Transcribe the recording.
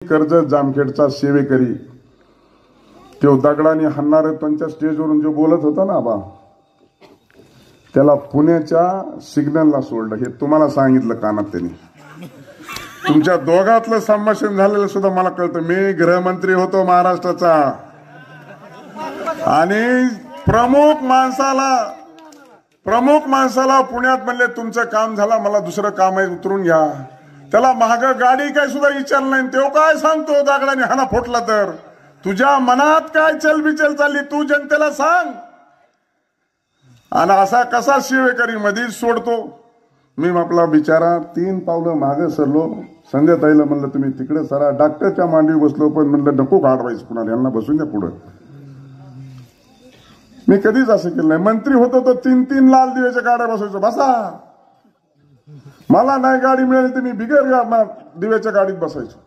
कर्जत जामखेडचा सेवेकरी तो दगडाने हाणणारे त्यांच्या स्टेजवरून जो बोलत होता ना बा, त्याला पुण्याच्या सिग्नलला सोडलं. हे तुम्हाला सांगितलं कानात त्यांनी. तुमच्या दोघातलं संभाषण झालेलं सुद्धा मला कळतं. मी गृहमंत्री होतो महाराष्ट्राचा आणि प्रमुख माणसाला पुण्यात म्हणले तुमचं काम झालं, मला दुसरं काम आहे, उतरून घ्या. त्याला महाग गाडी काय सुद्धा विचारलं नाही. तो काय सांगतो दगडाने हाना फुटला तर तुझ्या मनात काय चलबिचल चालली तू जनतेला सांग. आणि असा कसा सेवेकरी मधीच सोडतो. मी आपला बिचारा 3 पावलं मागे सरलो. संध्याताईला म्हणलं तुम्ही तिकडे सरा. डॉक्टरच्या मांडवी बसलो पण म्हणलं नको काढवायचं कुणाला, यांना बसून द्या पुढं. मी कधीच असं केलं नाही. मंत्री होतो तर 3 लाल दिव्याच्या गाड्या बसायचो. बसा, मला नाही गाडी मिळाली तर मी बिगर दिव्याच्या गाडीत बसायचो.